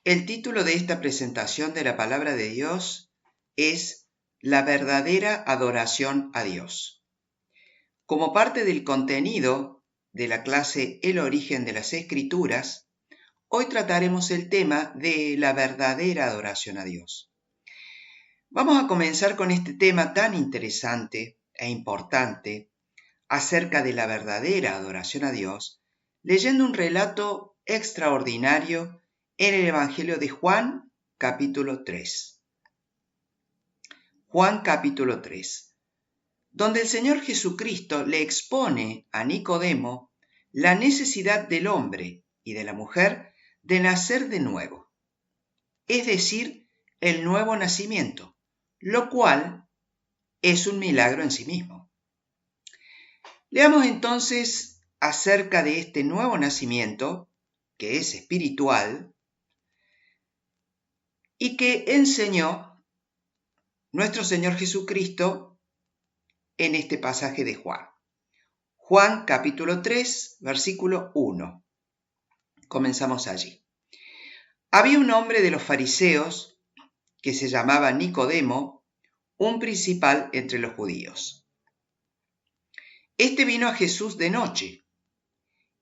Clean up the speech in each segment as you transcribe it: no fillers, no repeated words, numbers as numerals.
El título de esta presentación de la palabra de Dios es La verdadera adoración a Dios. Como parte del contenido de la clase El origen de las Escrituras, hoy trataremos el tema de la verdadera adoración a Dios. Vamos a comenzar con este tema tan interesante e importante acerca de la verdadera adoración a Dios, leyendo un relato extraordinario en el Evangelio de Juan, capítulo 3. Juan, capítulo 3, donde el Señor Jesucristo le expone a Nicodemo la necesidad del hombre y de la mujer de nacer de nuevo, es decir, el nuevo nacimiento, lo cual es un milagro en sí mismo. Leamos entonces acerca de este nuevo nacimiento, que es espiritual, y que enseñó nuestro Señor Jesucristo en este pasaje de Juan. Juan capítulo 3, versículo 1. Comenzamos allí. Había un hombre de los fariseos que se llamaba Nicodemo, un principal entre los judíos. Este vino a Jesús de noche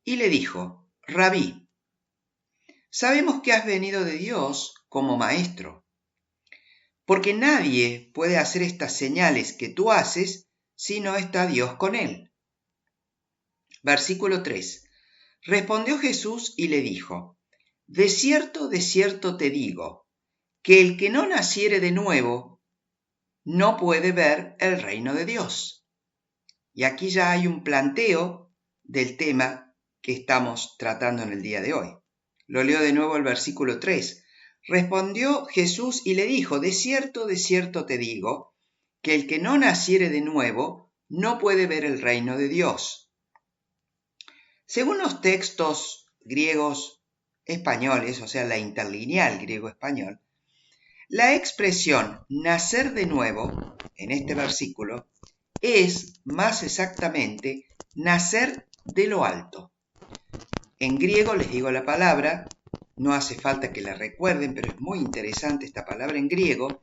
y le dijo: Rabí, sabemos que has venido de Dios como maestro, porque nadie puede hacer estas señales que tú haces si no está Dios con él. Versículo 3. Respondió Jesús y le dijo: de cierto te digo, que el que no naciere de nuevo no puede ver el reino de Dios. Y aquí ya hay un planteo del tema que estamos tratando en el día de hoy. Lo leo de nuevo el versículo 3. Respondió Jesús y le dijo: de cierto te digo, que el que no naciere de nuevo no puede ver el reino de Dios. Según los textos griegos españoles, o sea, la interlineal griego-español, la expresión nacer de nuevo, en este versículo, es más exactamente nacer de lo alto. En griego les digo la palabra, no hace falta que la recuerden, pero es muy interesante esta palabra en griego,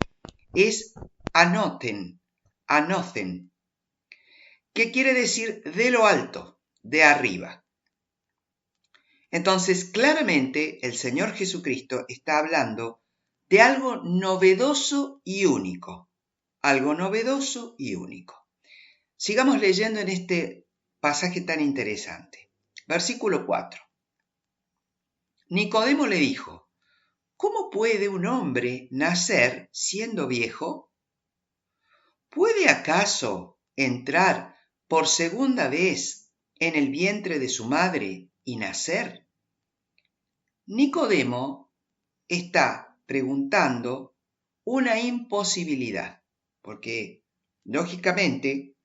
es anothen, que quiere decir de lo alto, de arriba. Entonces, claramente, el Señor Jesucristo está hablando de algo novedoso y único. Algo novedoso y único. Sigamos leyendo en este pasaje tan interesante. Versículo 4. Nicodemo le dijo: ¿cómo puede un hombre nacer siendo viejo? ¿Puede acaso entrar por segunda vez en el vientre de su madre y nacer? Nicodemo está preguntando una imposibilidad, porque lógicamente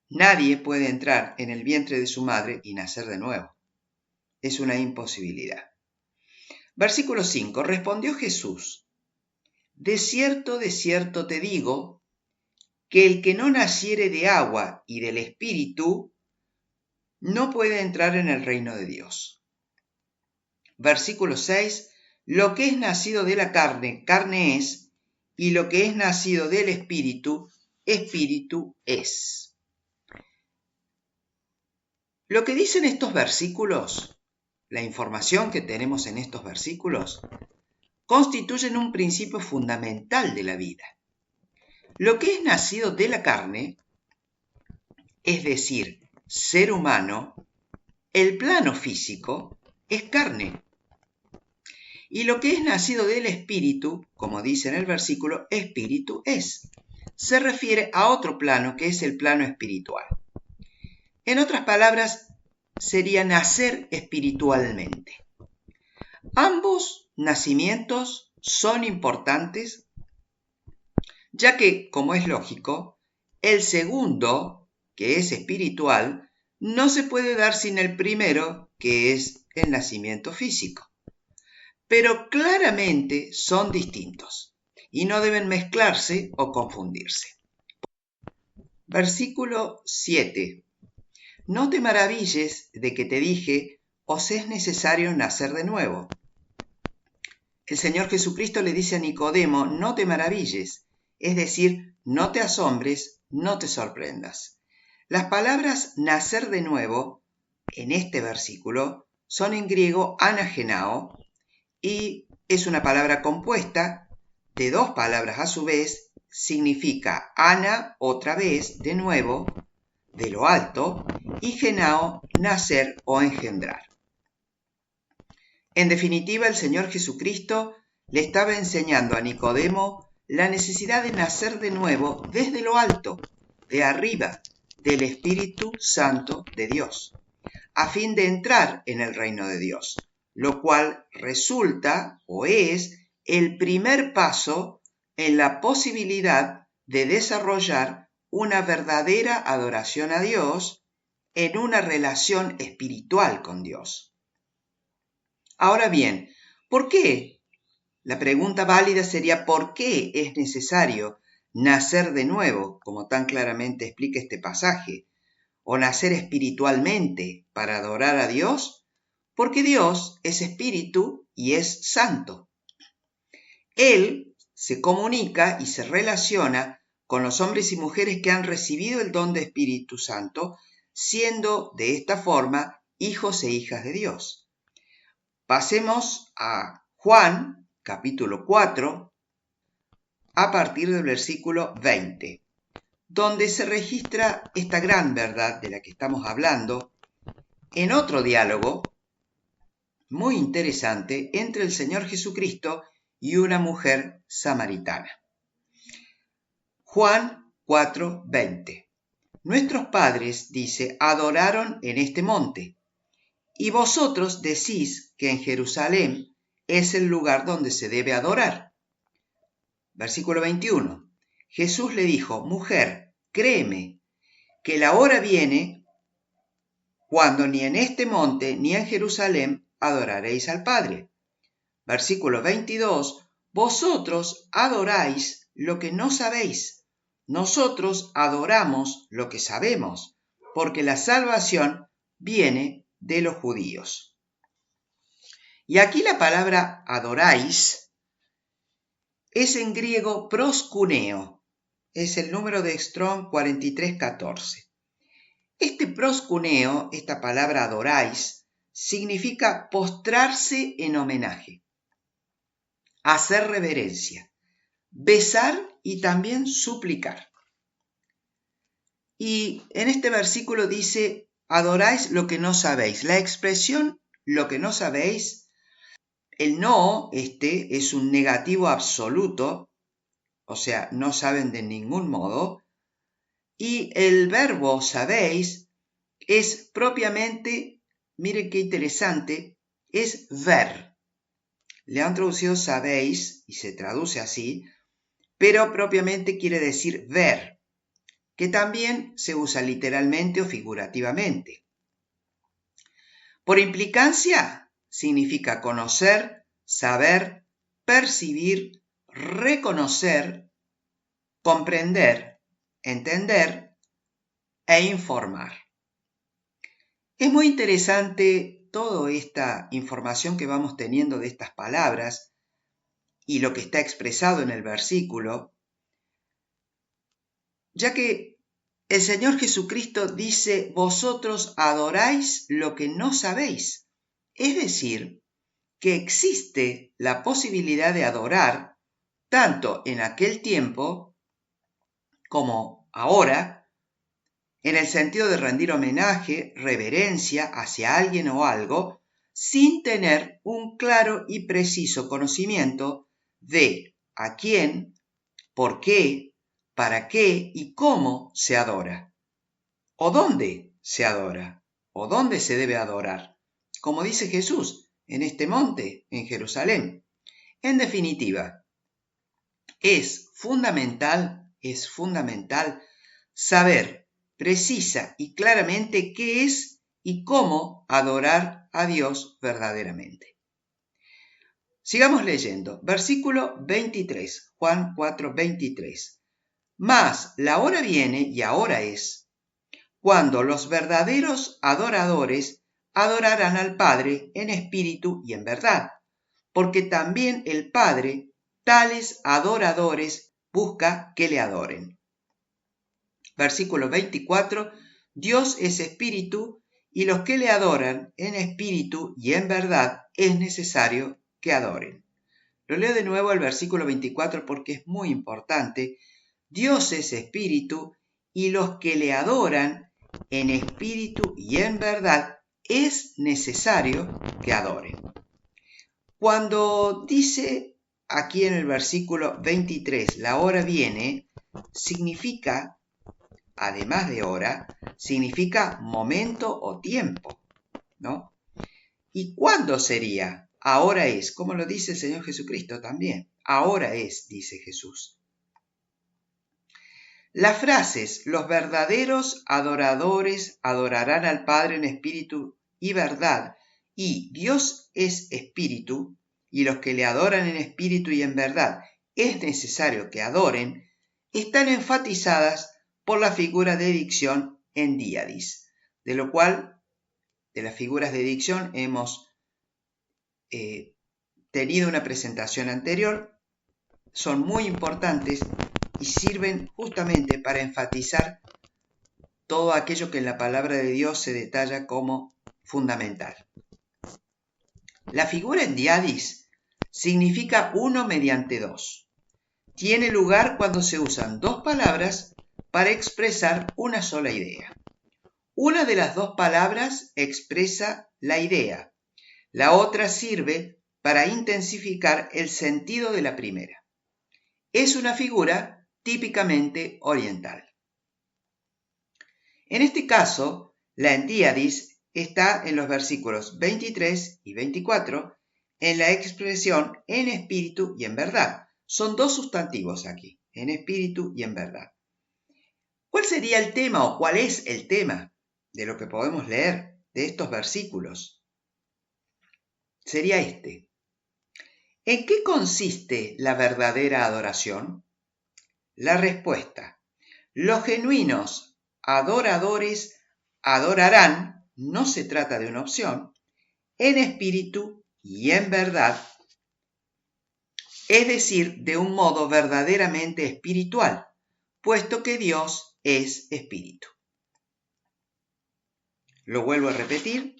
nadie puede entrar en el vientre de su madre y nacer de nuevo. Es una imposibilidad. Versículo 5. Respondió Jesús: de cierto te digo, que el que no naciere de agua y del Espíritu no puede entrar en el reino de Dios. Versículo 6. Lo que es nacido de la carne, carne es, y lo que es nacido del Espíritu, Espíritu es. Lo que dicen estos versículos, la información que tenemos en estos versículos, constituyen un principio fundamental de la vida. Lo que es nacido de la carne, es decir, ser humano, el plano físico, es carne. Y lo que es nacido del Espíritu, como dice en el versículo, Espíritu es. Se refiere a otro plano que es el plano espiritual. En otras palabras, sería nacer espiritualmente. Ambos nacimientos son importantes, ya que, como es lógico, el segundo, que es espiritual, no se puede dar sin el primero, que es el nacimiento físico. Pero claramente son distintos y no deben mezclarse o confundirse. Versículo 7. No te maravilles de que te dije: os es necesario nacer de nuevo. el Señor Jesucristo le dice a Nicodemo, no te maravilles, es decir, no te asombres, no te sorprendas. Las palabras nacer de nuevo, en este versículo, son en griego anagenao, y es una palabra compuesta de dos palabras a su vez, significa ana, otra vez, de nuevo, de lo alto, y genao, nacer o engendrar. En definitiva, el Señor Jesucristo le estaba enseñando a Nicodemo la necesidad de nacer de nuevo desde lo alto, de arriba, del Espíritu Santo de Dios, a fin de entrar en el reino de Dios, lo cual resulta o es el primer paso en la posibilidad de desarrollar una verdadera adoración a Dios en una relación espiritual con Dios. Ahora bien, ¿por qué? La pregunta válida sería ¿por qué es necesario nacer de nuevo, como tan claramente explica este pasaje, o nacer espiritualmente para adorar a Dios? Porque Dios es espíritu y es santo. Él se comunica y se relaciona con los hombres y mujeres que han recibido el don de Espíritu Santo, siendo de esta forma hijos e hijas de Dios. Pasemos a Juan, capítulo 4, a partir del versículo 20, donde se registra esta gran verdad de la que estamos hablando, en otro diálogo muy interesante entre el Señor Jesucristo y una mujer samaritana. Juan 4:20. Nuestros padres, dice, adoraron en este monte, y vosotros decís que en Jerusalén es el lugar donde se debe adorar. Versículo 21. Jesús le dijo, mujer, créeme, que la hora viene cuando ni en este monte ni en Jerusalén adoraréis al Padre. Versículo 22. Vosotros adoráis lo que no sabéis. Nosotros adoramos lo que sabemos, porque la salvación viene de los judíos. Y aquí la palabra adoráis es en griego proskuneo, es el número de Strong 4314. Este proskuneo, esta palabra adoráis, significa postrarse en homenaje, hacer reverencia, besar y también suplicar. Y en este versículo dice, adoráis lo que no sabéis. La expresión lo que no sabéis, el no, es un negativo absoluto, o sea, no saben de ningún modo, y el verbo sabéis es propiamente, miren qué interesante, es ver. Le han traducido sabéis y se traduce así, pero propiamente quiere decir ver, que también se usa literalmente o figurativamente. Por implicancia, significa conocer, saber, percibir, reconocer, comprender, entender e informar. Es muy interesante toda esta información que vamos teniendo de estas palabras y lo que está expresado en el versículo, ya que el Señor Jesucristo dice, vosotros adoráis lo que no sabéis. Es decir, que existe la posibilidad de adorar tanto en aquel tiempo como ahora, en el sentido de rendir homenaje, reverencia hacia alguien o algo, sin tener un claro y preciso conocimiento de a quién, por qué, para qué y cómo se adora, o dónde se adora, o dónde se debe adorar, como dice Jesús, en este monte, en Jerusalén. En definitiva, es fundamental saber precisa y claramente qué es y cómo adorar a Dios verdaderamente. Sigamos leyendo. Versículo 23, Juan 4:23. Mas la hora viene y ahora es, cuando los verdaderos adoradores adorarán al Padre en espíritu y en verdad, porque también el Padre tales adoradores busca que le adoren. Versículo 24, Dios es espíritu, y los que le adoran en espíritu y en verdad es necesario que adoren. Lo leo de nuevo el versículo 24 porque es muy importante. Dios es espíritu, y los que le adoran en espíritu y en verdad es necesario que adoren. Cuando dice aquí en el versículo 23, la hora viene, significa, además de hora, significa momento o tiempo, ¿no? ¿Y cuándo sería? Ahora es, como lo dice el Señor Jesucristo también. Ahora es, dice Jesús. Las frases, los verdaderos adoradores adorarán al Padre en espíritu y verdad, y Dios es espíritu, y los que le adoran en espíritu y en verdad es necesario que adoren, están enfatizadas por la figura de dicción en diadis, de lo cual, de las figuras de dicción, hemos tenido una presentación anterior. Son muy importantes y sirven justamente para enfatizar todo aquello que en la palabra de Dios se detalla como fundamental. La figura en diadis significa uno mediante dos. Tiene lugar cuando se usan dos palabras para expresar una sola idea. Una de las dos palabras expresa la idea, la otra sirve para intensificar el sentido de la primera. Es una figura típicamente oriental. En este caso, la endiadis está en los versículos 23 y 24 en la expresión en espíritu y en verdad. Son dos sustantivos aquí, en espíritu y en verdad. ¿Cuál sería el tema o cuál es el tema de lo que podemos leer de estos versículos? Sería este. ¿En qué consiste la verdadera adoración? La respuesta. Los genuinos adoradores adorarán, no se trata de una opción, en espíritu y en verdad, es decir, de un modo verdaderamente espiritual, puesto que Dios es espíritu. Lo vuelvo a repetir.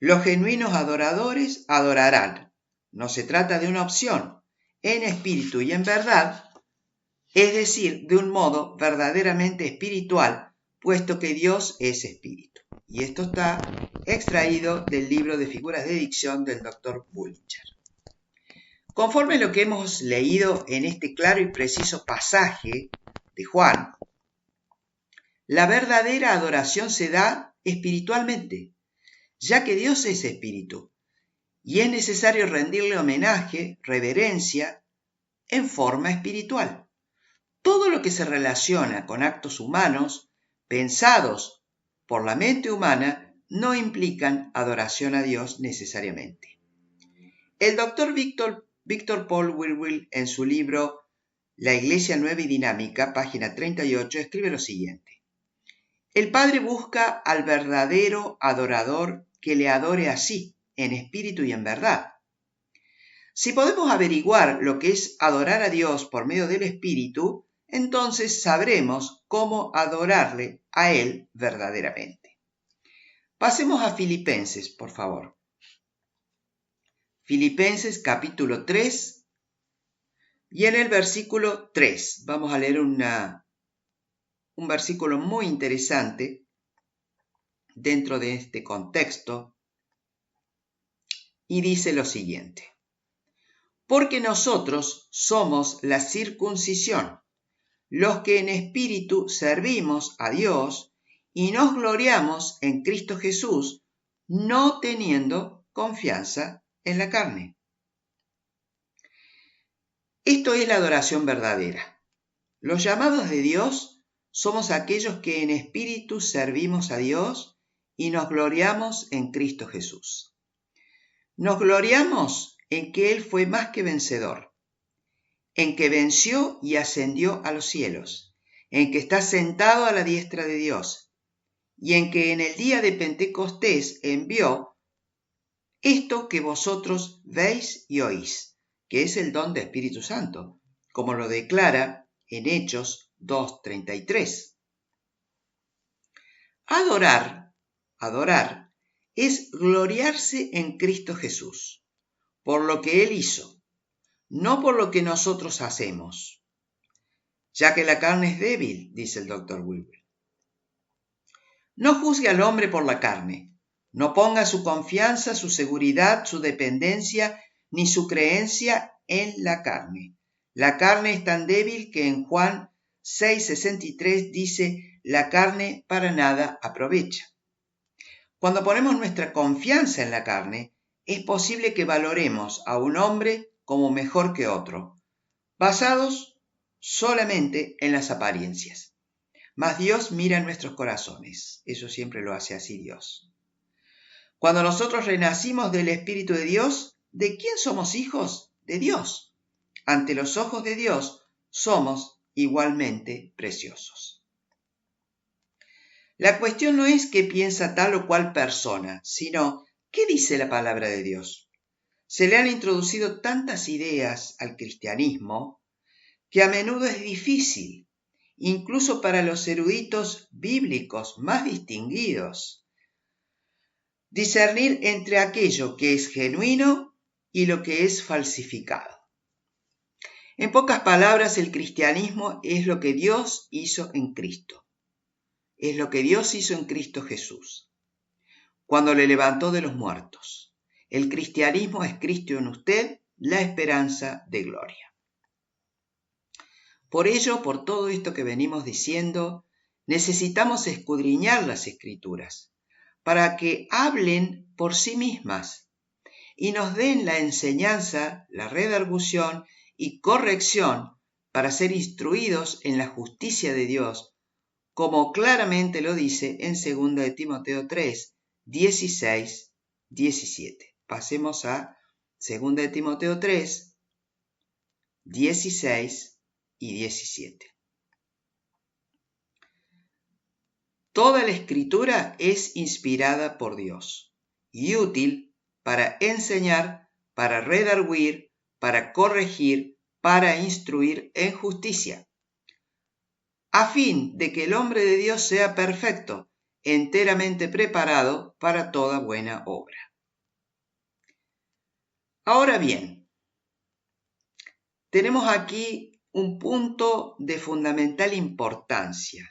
Los genuinos adoradores adorarán, no se trata de una opción, en espíritu y en verdad, es decir, de un modo verdaderamente espiritual, puesto que Dios es espíritu. Y esto está extraído del libro de figuras de dicción del Dr. Bullinger. Conforme a lo que hemos leído en este claro y preciso pasaje de Juan, la verdadera adoración se da espiritualmente, ya que Dios es espíritu, y es necesario rendirle homenaje, reverencia, en forma espiritual. Todo lo que se relaciona con actos humanos, pensados por la mente humana, no implican adoración a Dios necesariamente. El doctor Víctor Paul Wilwil, en su libro La Iglesia Nueva y Dinámica, página 38, escribe lo siguiente. El Padre busca al verdadero adorador que le adore así, en espíritu y en verdad. Si podemos averiguar lo que es adorar a Dios por medio del Espíritu, entonces sabremos cómo adorarle a Él verdaderamente. Pasemos a Filipenses, por favor. Filipenses capítulo 3 y en el versículo 3 vamos a leer un versículo muy interesante dentro de este contexto y dice lo siguiente. Porque nosotros somos la circuncisión, los que en espíritu servimos a Dios y nos gloriamos en Cristo Jesús, no teniendo confianza en la carne. Esto es la adoración verdadera. Los llamados de Dios somos aquellos que en espíritu servimos a Dios y nos gloriamos en Cristo Jesús. Nos gloriamos en que Él fue más que vencedor, en que venció y ascendió a los cielos, en que está sentado a la diestra de Dios, y en que en el día de Pentecostés envió esto que vosotros veis y oís, que es el don del Espíritu Santo, como lo declara en Hechos 2:33. Adorar es gloriarse en Cristo Jesús, por lo que Él hizo, no por lo que nosotros hacemos, ya que la carne es débil, dice el Dr. Wilber. No juzgue al hombre por la carne, no ponga su confianza, su seguridad, su dependencia, ni su creencia en la carne. La carne es tan débil que en Juan 6:63 dice, la carne para nada aprovecha. Cuando ponemos nuestra confianza en la carne, es posible que valoremos a un hombre como mejor que otro, basados solamente en las apariencias. Mas Dios mira en nuestros corazones, eso siempre lo hace así Dios. Cuando nosotros renacimos del Espíritu de Dios, ¿de quién somos hijos? De Dios. Ante los ojos de Dios somos igualmente preciosos. La cuestión no es qué piensa tal o cual persona, sino qué dice la palabra de Dios. Se le han introducido tantas ideas al cristianismo que a menudo es difícil, incluso para los eruditos bíblicos más distinguidos, discernir entre aquello que es genuino y lo que es falsificado. En pocas palabras, el cristianismo es lo que Dios hizo en Cristo. Es lo que Dios hizo en Cristo Jesús, cuando le levantó de los muertos. El cristianismo es Cristo en usted, la esperanza de gloria. Por ello, por todo esto que venimos diciendo, necesitamos escudriñar las Escrituras para que hablen por sí mismas y nos den la enseñanza, la redargución y corrección para ser instruidos en la justicia de Dios, como claramente lo dice en 2 de Timoteo 3, 16, 17. Pasemos a 2 de Timoteo 3, 16 y 17. Toda la Escritura es inspirada por Dios y útil para enseñar, para redarguir, para corregir, para instruir en justicia, a fin de que el hombre de Dios sea perfecto, enteramente preparado para toda buena obra. Ahora bien, tenemos aquí un punto de fundamental importancia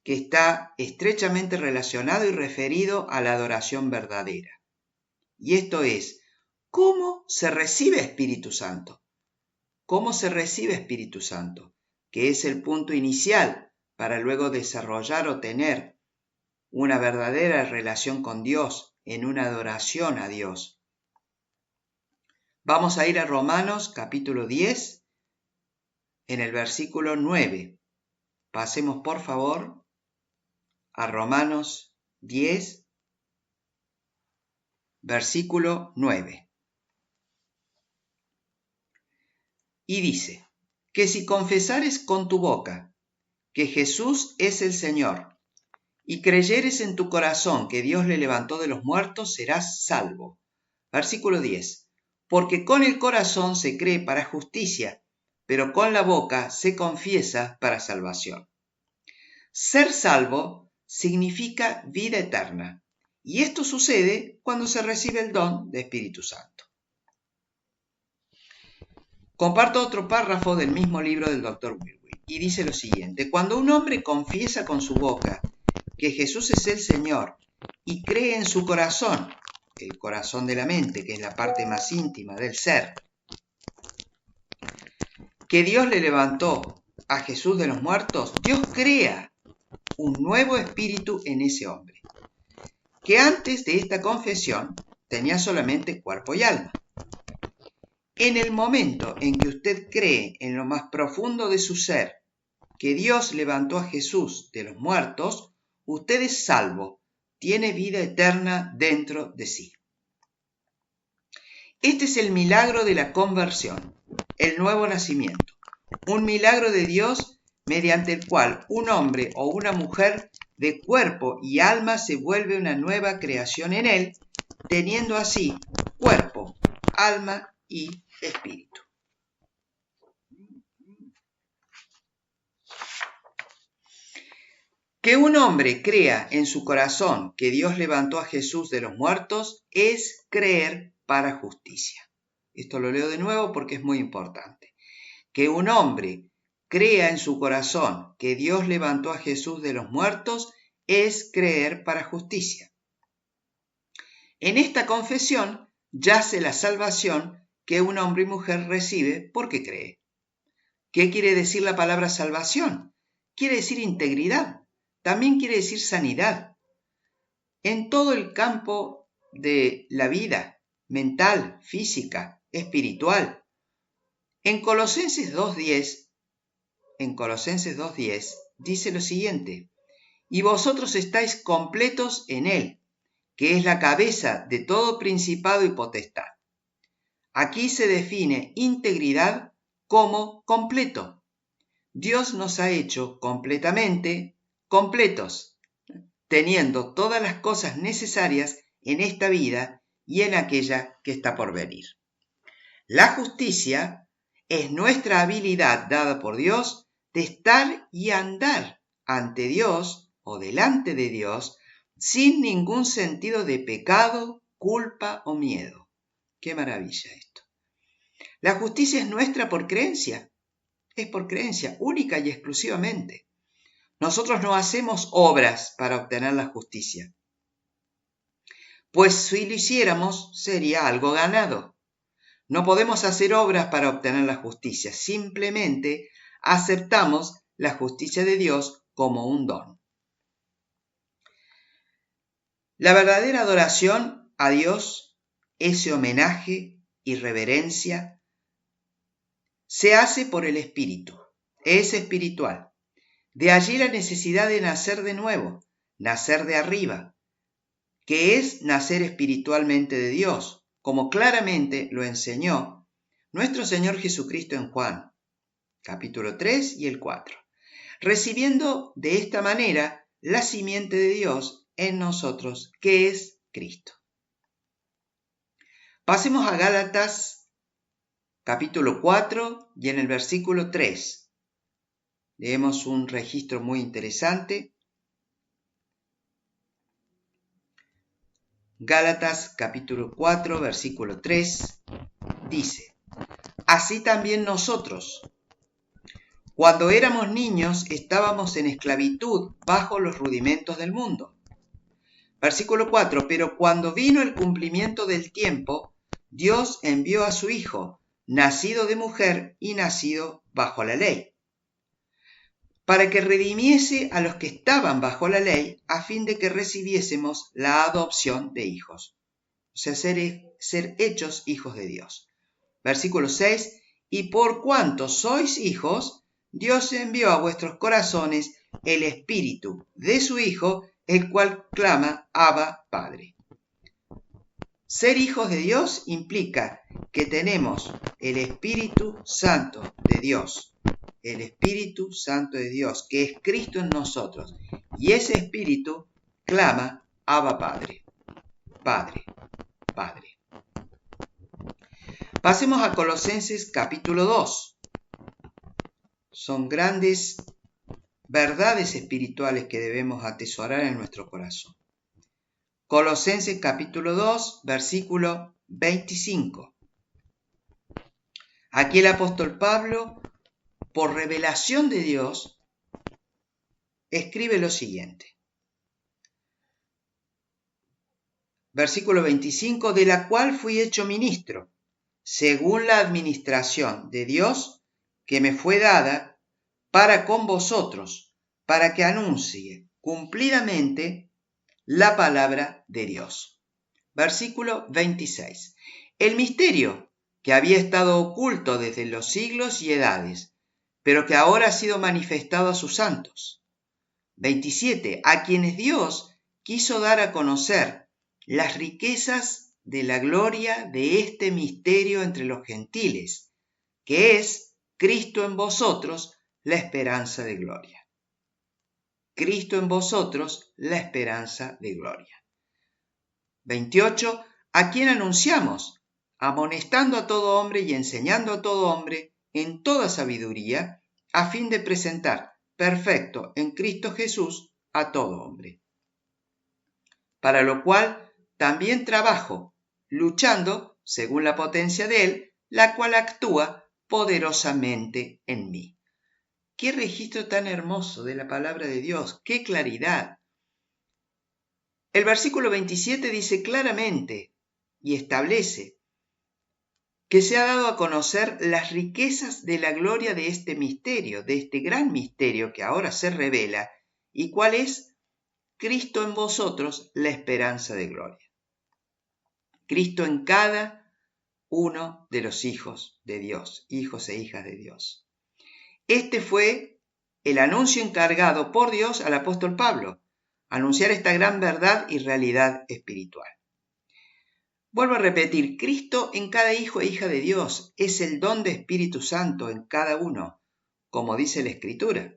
que está estrechamente relacionado y referido a la adoración verdadera. Y esto es, ¿cómo se recibe Espíritu Santo? ¿Cómo se recibe Espíritu Santo? Que es el punto inicial para luego desarrollar o tener una verdadera relación con Dios en una adoración a Dios. Vamos a ir a Romanos capítulo 10, en el versículo 9. Pasemos por favor a Romanos 10, versículo 9. Y dice, que si confesares con tu boca que Jesús es el Señor, y creyeres en tu corazón que Dios le levantó de los muertos, serás salvo. Versículo 10. Porque con el corazón se cree para justicia, pero con la boca se confiesa para salvación. Ser salvo significa vida eterna, y esto sucede cuando se recibe el don de Espíritu Santo. Comparto otro párrafo del mismo libro del Dr. Wilber, y dice lo siguiente: cuando un hombre confiesa con su boca que Jesús es el Señor y cree en su corazón, el corazón de la mente, que es la parte más íntima del ser, que Dios le levantó a Jesús de los muertos, Dios crea un nuevo espíritu en ese hombre, que antes de esta confesión tenía solamente cuerpo y alma. En el momento en que usted cree en lo más profundo de su ser que Dios levantó a Jesús de los muertos, usted es salvo, tiene vida eterna dentro de sí. Este es el milagro de la conversión, el nuevo nacimiento, un milagro de Dios mediante el cual un hombre o una mujer de cuerpo y alma se vuelve una nueva creación en Él teniendo así cuerpo, alma y espíritu. Que un hombre crea en su corazón que Dios levantó a Jesús de los muertos es creer para justicia. Esto lo leo de nuevo porque es muy importante. Que un hombre crea en su corazón que Dios levantó a Jesús de los muertos es creer para justicia. En esta confesión yace la salvación que un hombre y mujer recibe porque cree. ¿Qué quiere decir la palabra salvación? Quiere decir integridad. También quiere decir sanidad. En todo el campo de la vida, mental, física, espiritual. En Colosenses 2:10 dice lo siguiente: y vosotros estáis completos en él, que es la cabeza de todo principado y potestad. Aquí se define integridad como completo. Dios nos ha hecho completamente completos, teniendo todas las cosas necesarias en esta vida y en aquella que está por venir. La justicia es nuestra habilidad dada por Dios de estar y andar ante Dios o delante de Dios sin ningún sentido de pecado, culpa o miedo. ¡Qué maravilla esto! La justicia es nuestra por creencia. Es por creencia, única y exclusivamente. Nosotros no hacemos obras para obtener la justicia, pues si lo hiciéramos sería algo ganado. No podemos hacer obras para obtener la justicia, simplemente aceptamos la justicia de Dios como un don. La verdadera adoración a Dios, ese homenaje y reverencia, se hace por el Espíritu, es espiritual. De allí la necesidad de nacer de nuevo, nacer de arriba, que es nacer espiritualmente de Dios, como claramente lo enseñó nuestro Señor Jesucristo en Juan, capítulo 3 y el 4, recibiendo de esta manera la simiente de Dios en nosotros, que es Cristo. Pasemos a Gálatas, capítulo 4 y en el versículo 3. Leemos un registro muy interesante. Gálatas capítulo 4, versículo 3, dice: así también nosotros, cuando éramos niños, estábamos en esclavitud bajo los rudimentos del mundo. Versículo 4, pero cuando vino el cumplimiento del tiempo, Dios envió a su Hijo, nacido de mujer y nacido bajo la ley, para que redimiese a los que estaban bajo la ley, a fin de que recibiésemos la adopción de hijos. O sea, ser hechos hijos de Dios. Versículo 6, y por cuanto sois hijos, Dios envió a vuestros corazones el espíritu de su Hijo, el cual clama, Abba, Padre. Ser hijos de Dios implica que tenemos el Espíritu Santo de Dios. El Espíritu Santo de Dios, que es Cristo en nosotros. Y ese Espíritu clama, Abba, Padre. Padre, Padre. Pasemos a Colosenses capítulo 2. Son grandes verdades espirituales que debemos atesorar en nuestro corazón. Colosenses capítulo 2, versículo 25. Aquí el apóstol Pablo, por revelación de Dios, escribe lo siguiente. Versículo 25, de la cual fui hecho ministro, según la administración de Dios que me fue dada para con vosotros, para que anuncie cumplidamente la palabra de Dios. Versículo 26. El misterio que había estado oculto desde los siglos y edades, pero que ahora ha sido manifestado a sus santos. 27. A quienes Dios quiso dar a conocer las riquezas de la gloria de este misterio entre los gentiles, que es Cristo en vosotros, la esperanza de gloria. Cristo en vosotros, la esperanza de gloria. 28. a quien anunciamos, amonestando a todo hombre y enseñando a todo hombre en toda sabiduría, a fin de presentar perfecto en Cristo Jesús a todo hombre. Para lo cual también trabajo, luchando según la potencia de Él, la cual actúa poderosamente en mí. ¡Qué registro tan hermoso de la palabra de Dios! ¡Qué claridad! El versículo 27 dice claramente y establece que se ha dado a conocer las riquezas de la gloria de este misterio, de este gran misterio que ahora se revela, y cuál es Cristo en vosotros, la esperanza de gloria. Cristo en cada uno de los hijos de Dios, hijos e hijas de Dios. Este fue el anuncio encargado por Dios al apóstol Pablo, anunciar esta gran verdad y realidad espiritual. Vuelvo a repetir, Cristo en cada hijo e hija de Dios es el don de Espíritu Santo en cada uno, como dice la Escritura.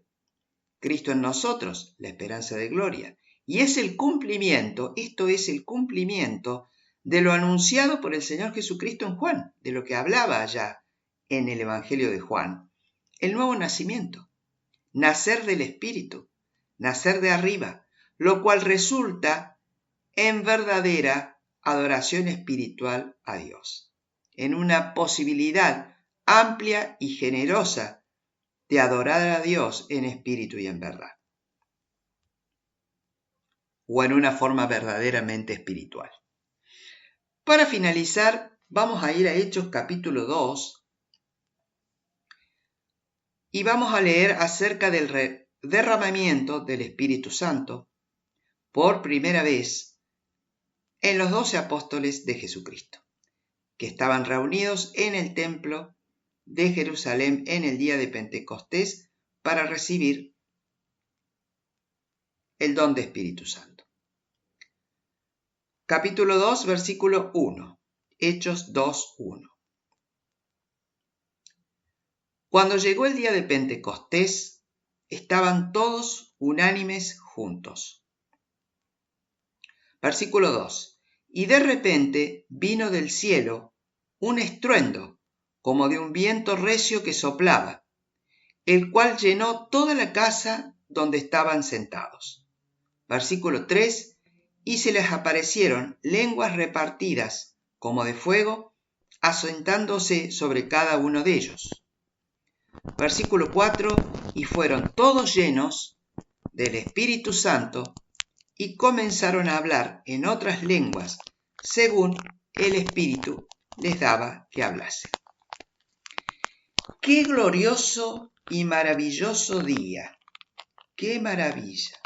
Cristo en nosotros, la esperanza de gloria. Y es el cumplimiento, esto es el cumplimiento de lo anunciado por el Señor Jesucristo en Juan, de lo que hablaba allá en el Evangelio de Juan. El nuevo nacimiento, nacer del Espíritu, nacer de arriba, lo cual resulta en verdadera adoración espiritual a Dios, en una posibilidad amplia y generosa de adorar a Dios en espíritu y en verdad, o en una forma verdaderamente espiritual. Para finalizar, vamos a ir a Hechos capítulo 2 y vamos a leer acerca del derramamiento del Espíritu Santo por primera vez en los 12 apóstoles de Jesucristo, que estaban reunidos en el templo de Jerusalén en el día de Pentecostés para recibir el don de Espíritu Santo. Capítulo 2, versículo 1. Hechos 2, 1. Cuando llegó el día de Pentecostés, estaban todos unánimes juntos. Versículo 2. Y de repente vino del cielo un estruendo, como de un viento recio que soplaba, el cual llenó toda la casa donde estaban sentados. Versículo 3. Y se les aparecieron lenguas repartidas como de fuego, asentándose sobre cada uno de ellos. Versículo 4. Y fueron todos llenos del Espíritu Santo y comenzaron a hablar en otras lenguas, según el Espíritu les daba que hablasen. ¡Qué glorioso y maravilloso día! ¡Qué maravilla!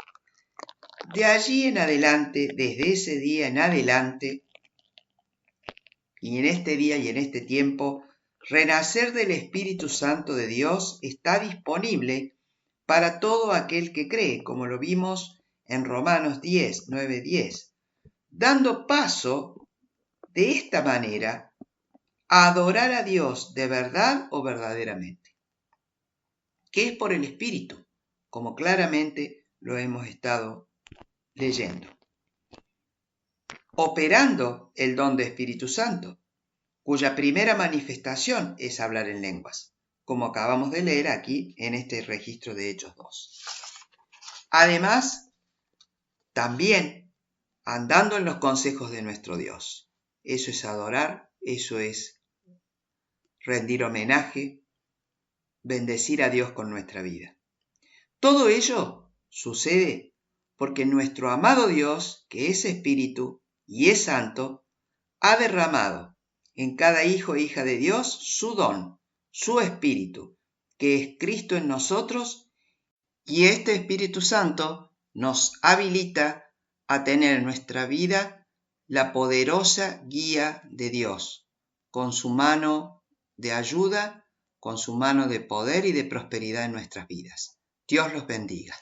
De allí en adelante, desde ese día en adelante, y en este día y en este tiempo, renacer del Espíritu Santo de Dios está disponible para todo aquel que cree, como lo vimos en Romanos 10, 9, 10, dando paso de esta manera a adorar a Dios de verdad o verdaderamente, que es por el Espíritu, como claramente lo hemos estado leyendo. Operando el don de Espíritu Santo, cuya primera manifestación es hablar en lenguas, como acabamos de leer aquí en este registro de Hechos 2. Además, también andando en los consejos de nuestro Dios. Eso es adorar, eso es rendir homenaje, bendecir a Dios con nuestra vida. Todo ello sucede porque nuestro amado Dios, que es Espíritu y es Santo, ha derramado en cada hijo e hija de Dios su don, su Espíritu, que es Cristo en nosotros, y este Espíritu Santo nos habilita a tener en nuestra vida la poderosa guía de Dios, con su mano de ayuda, con su mano de poder y de prosperidad en nuestras vidas. Dios los bendiga.